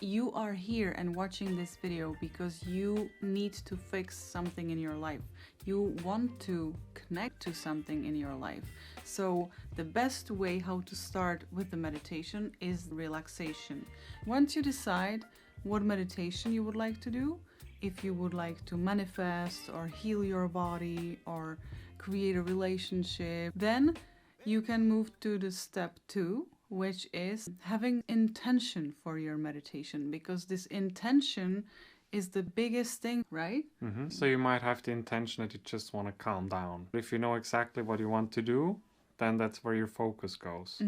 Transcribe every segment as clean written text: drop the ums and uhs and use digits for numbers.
you are here and watching this video because you need to fix something in your life. You want to connect to something in your life. So the best way how to start with the meditation is relaxation. Once you decide what meditation you would like to do, if you would like to manifest or heal your body or create a relationship, then you can move to the step 2, which is having intention for your meditation, because this intention is the biggest thing, right? So you might have the intention that you just want to calm down. If you know exactly what you want to do, then that's where your focus goes.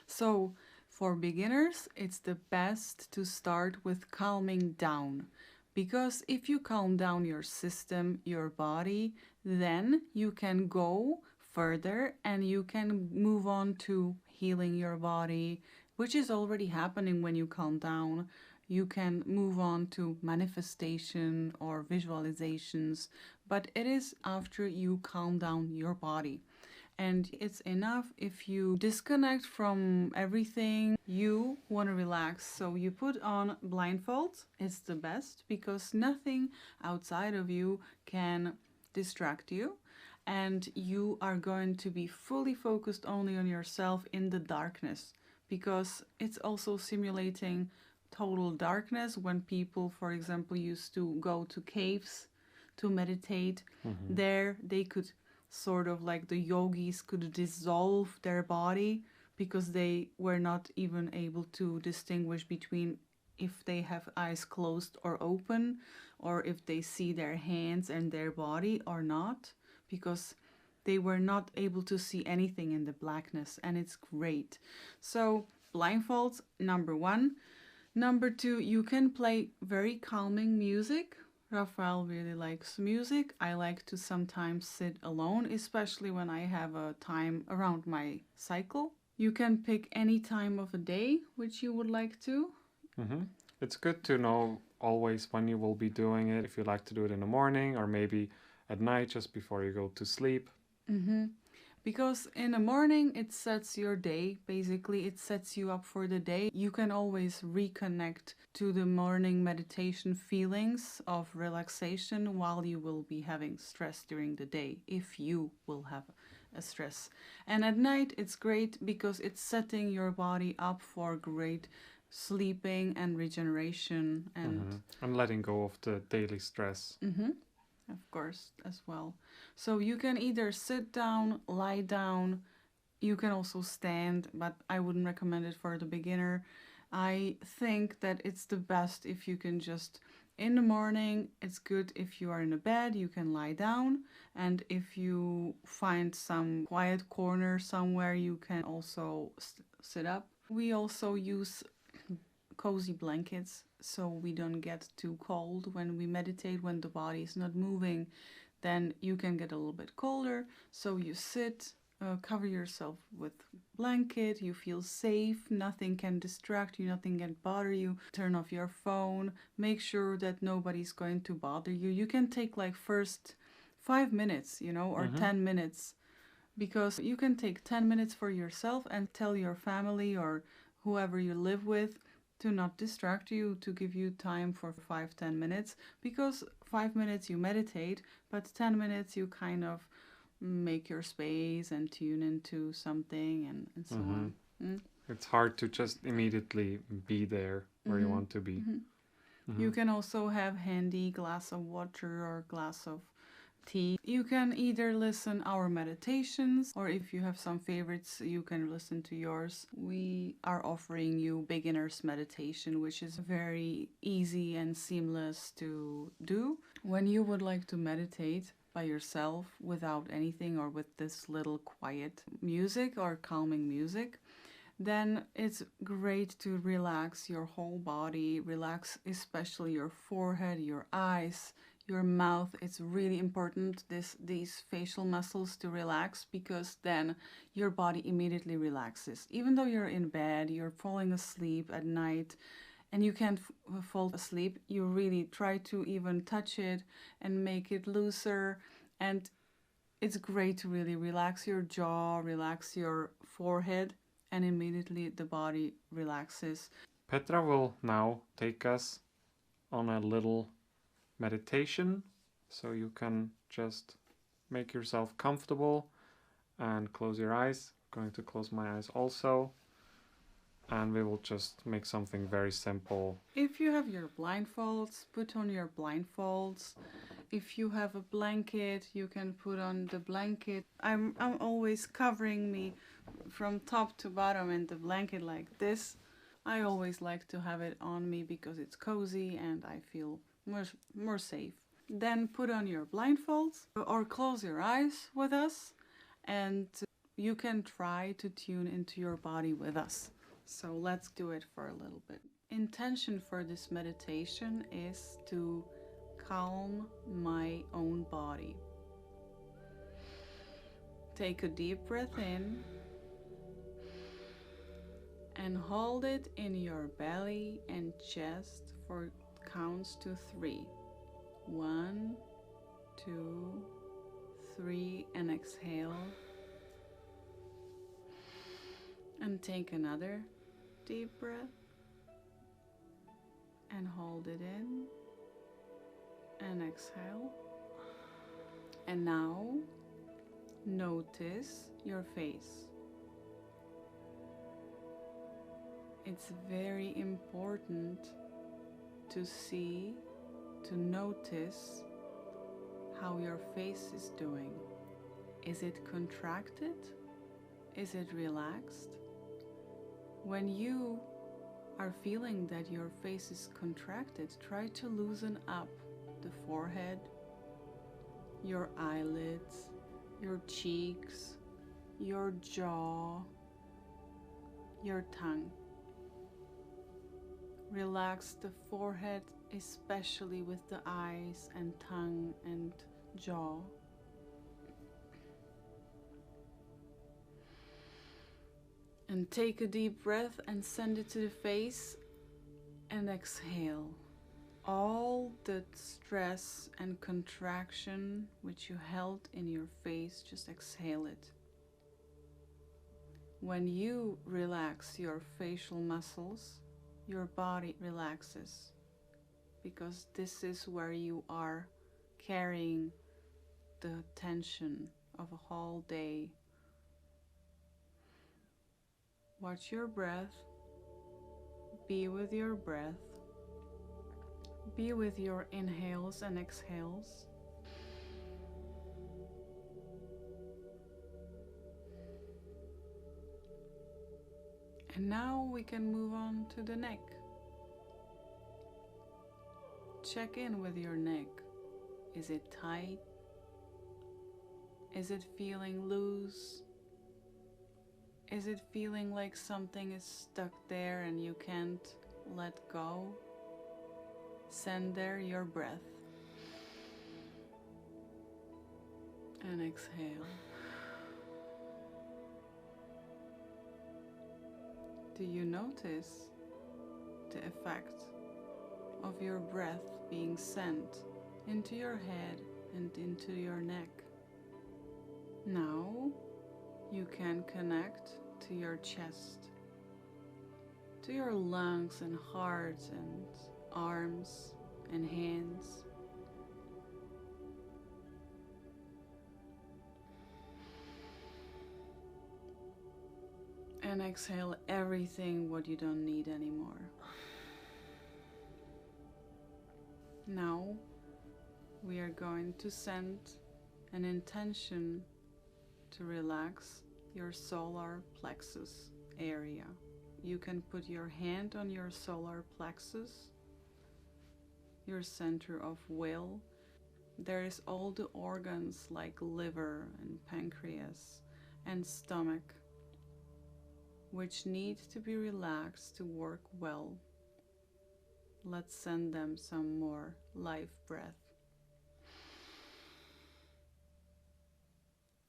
So for beginners, it's the best to start with calming down. Because if you calm down your system, your body, then you can go further and you can move on to healing your body, which is already happening when you calm down. You can move on to manifestation or visualizations, but it is after you calm down your body. And it's enough if you disconnect from everything. You want to relax, so you put on blindfold. It's the best because nothing outside of you can distract you, and you are going to be fully focused only on yourself in the darkness, because it's also simulating total darkness. When people, for example, used to go to caves to meditate, there they could sort of like the yogis could dissolve their body because they were not even able to distinguish between if they have eyes closed or open, or if they see their hands and their body or not, because they were not able to see anything in the blackness, and it's great. So blindfolds, number 1. Number 2, you can play very calming music. Raphael really likes music. I like to sometimes sit alone, especially when I have a time around my cycle. You can pick any time of a day which you would like to. It's good to know always when you will be doing it, if you like to do it in the morning or maybe at night just before you go to sleep. Because in the morning it sets your day, basically it sets you up for the day. You can always reconnect to the morning meditation feelings of relaxation while you will be having stress during the day, if you will have a stress. And at night it's great because it's setting your body up for great sleeping and regeneration and letting go of the daily stress. Of course, as well. So you can either sit down, lie down, you can also stand, but I wouldn't recommend it for the beginner. I think that it's the best if you can just, in the morning, it's good if you are in a bed, you can lie down, and if you find some quiet corner somewhere, you can also sit up. We also use cozy blankets so we don't get too cold when we meditate. When the body is not moving, then you can get a little bit colder, so you sit, cover yourself with blanket, you feel safe, nothing can distract you, nothing can bother you. Turn off your phone, make sure that nobody's going to bother you. You can take like first 5 minutes, or 10 minutes, because you can take 10 minutes for yourself and tell your family or whoever you live with to not distract you, to give you time for 5-10 minutes, because 5 minutes you meditate, but 10 minutes you kind of make your space and tune into something and so on. It's hard to just immediately be there where you want to be. You can also have handy glass of water or glass of tea. You can either listen our meditations, or if you have some favorites, you can listen to yours. We are offering you beginner's meditation, which is very easy and seamless to do. When you would like to meditate by yourself without anything, or with this little quiet music or calming music, then it's great to relax your whole body, relax especially your forehead, your eyes, your mouth. It's really important, these facial muscles to relax, because then your body immediately relaxes. Even though you're in bed, you're falling asleep at night and you can't fall asleep, you really try to even touch it and make it looser. And it's great to really relax your jaw, relax your forehead, and immediately the body relaxes. Petra will now take us on a little meditation, so you can just make yourself comfortable and close your eyes. I'm going to close my eyes also, and we will just make something very simple. If you have your blindfolds, put on your blindfolds. If you have a blanket, you can put on the blanket. I'm always covering me from top to bottom in the blanket like this. I always like to have it on me because it's cozy and I feel more safe. Then put on your blindfolds or close your eyes with us, and you can try to tune into your body with us. So let's do it for a little bit. Intention for this meditation is to calm my own body. Take a deep breath in and hold it in your belly and chest for counts to 3. 1, 2, 3, and exhale. And take another deep breath and hold it in and exhale. And now notice your face. It's very important to see, to notice how your face is doing. Is it contracted? Is it relaxed? When you are feeling that your face is contracted, try to loosen up the forehead, your eyelids, your cheeks, your jaw, your tongue. Relax the forehead, especially with the eyes and tongue and jaw. And take a deep breath and send it to the face and exhale. All the stress and contraction which you held in your face, just exhale it. When you relax your facial muscles, your body relaxes, because this is where you are carrying the tension of a whole day. Watch your breath. Be with your breath. Be with your inhales and exhales. And now we can move on to the neck. Check in with your neck. Is it tight? Is it feeling loose? Is it feeling like something is stuck there and you can't let go? Send there your breath. And exhale. Do you notice the effect of your breath being sent into your head and into your neck? Now you can connect to your chest, to your lungs and heart and arms and hands. And exhale everything what you don't need anymore. Now we are going to send an intention to relax your solar plexus area. You can put your hand on your solar plexus, your center of will. There is all the organs like liver and pancreas and stomach, which need to be relaxed to work well. Let's send them some more life breath.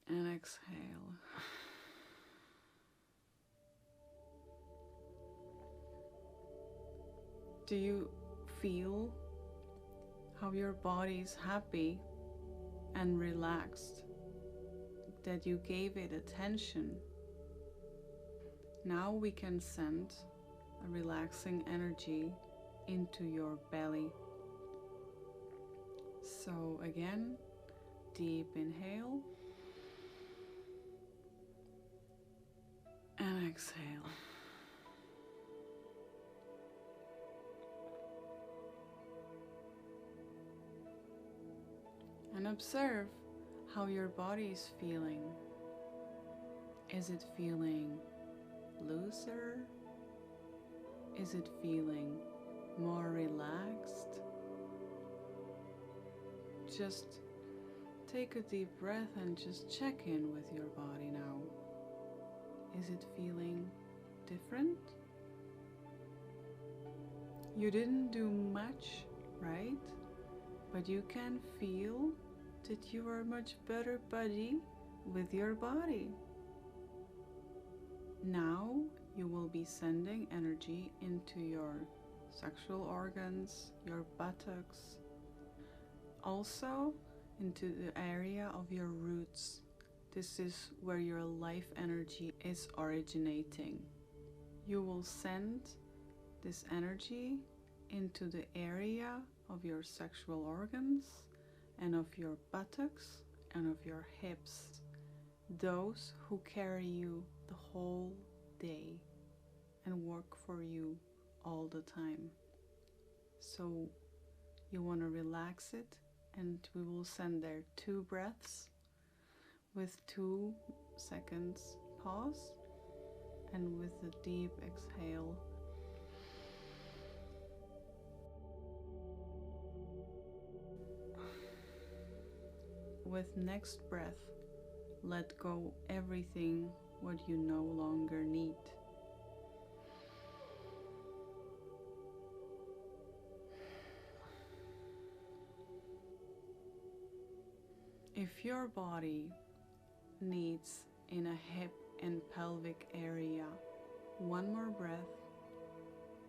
And exhale. Do you feel how your body is happy and relaxed, that you gave it attention? Now we can send a relaxing energy into your belly. So again, deep inhale and exhale. And observe how your body is feeling. Is it feeling looser? Is it feeling more relaxed? Just take a deep breath and just check in with your body now. Is it feeling different? You didn't do much, right? But you can feel that you are much better buddy with your body. Now you will be sending energy into your sexual organs, your buttocks, also into the area of your roots. This is where your life energy is originating. You will send this energy into the area of your sexual organs and of your buttocks and of your hips, those who carry you the whole day and work for you all the time. So you want to relax it, and we will send there 2 breaths with 2 seconds pause and with a deep exhale. With next breath, let go everything what you no longer need. If your body needs in a hip and pelvic area 1 more breath,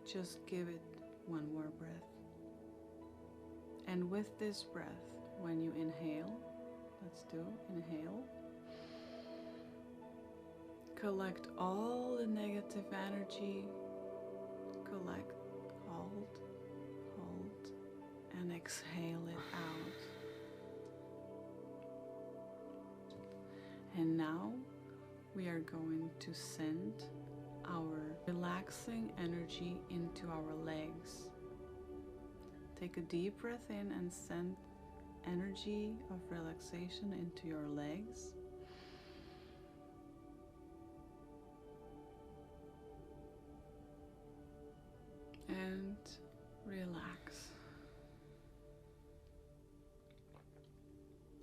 just give it 1 more breath. And with this breath, when you inhale, let's do inhale. Collect all the negative energy. Collect, hold, and exhale it out. And now we are going to send our relaxing energy into our legs. Take a deep breath in and send energy of relaxation into your legs. And relax.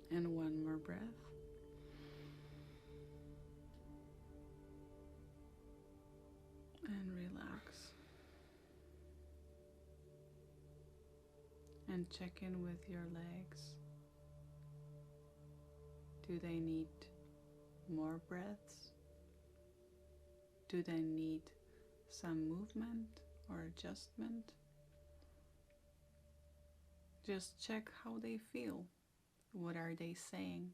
And 1 more breath. And relax. And check in with your legs. Do they need more breaths? Do they need some movement or adjustment? Just check how they feel. What are they saying?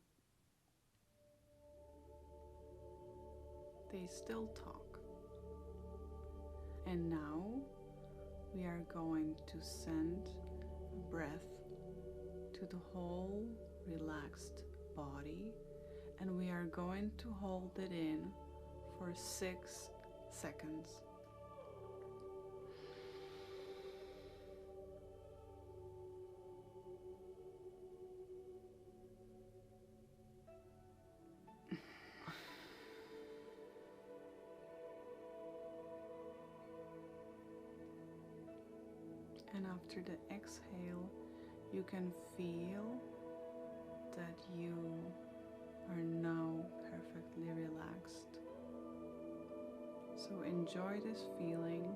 They still talk. And now we are going to send a breath to the whole relaxed body, and we are going to hold it in for 6 seconds. And after the exhale, you can feel that you are now perfectly relaxed. So enjoy this feeling.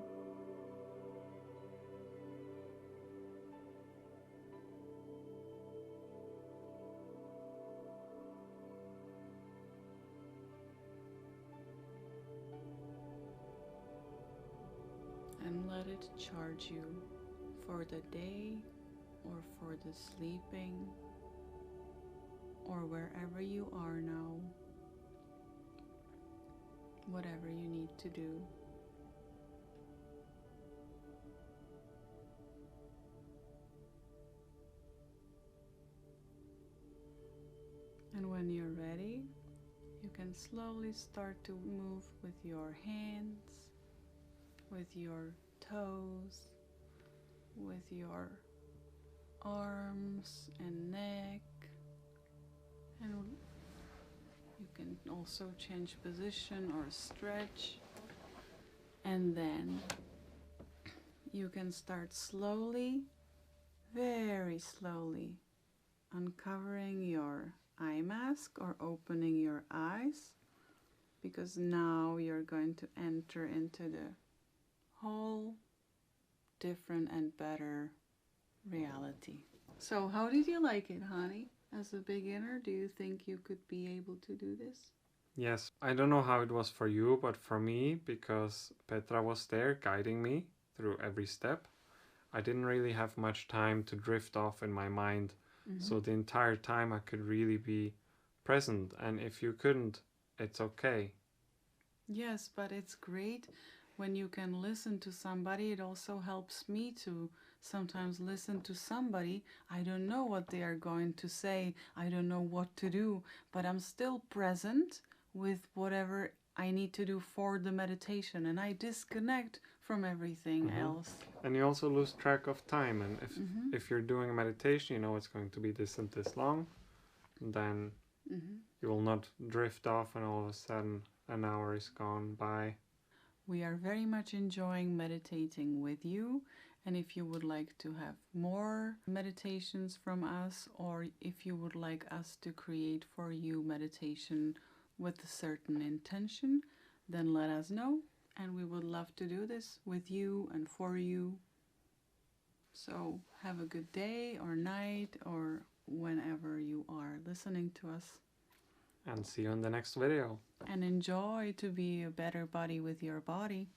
And let it charge you for the day or for the sleeping or wherever you are now, whatever you need to do. can slowly start to move with your hands, with your toes, with your arms and neck, and you can also change position or stretch. And then you can start slowly, very slowly, uncovering your eye mask or opening your eyes, because now you're going to enter into the whole different and better reality. So how did you like it, honey? As a beginner, do you think you could be able to do this? Yes, I don't know how it was for you, but for me, because Petra was there guiding me through every step, I didn't really have much time to drift off in my mind. So the entire time I could really be present. And if you couldn't, it's okay. Yes, but it's great when you can listen to somebody. It also helps me to sometimes listen to somebody. I don't know what they are going to say. I don't know what to do, but I'm still present with whatever I need to do for the meditation, and I disconnect from everything else. And you also lose track of time. And if you're doing a meditation, you know it's going to be this and this long, then you will not drift off and all of a sudden an hour is gone by. We are very much enjoying meditating with you, and if you would like to have more meditations from us, or if you would like us to create for you meditation with a certain intention, then let us know, and we would love to do this with you and for you. So have a good day or night or whenever you are listening to us. And see you in the next video. And enjoy to be a better body with your body.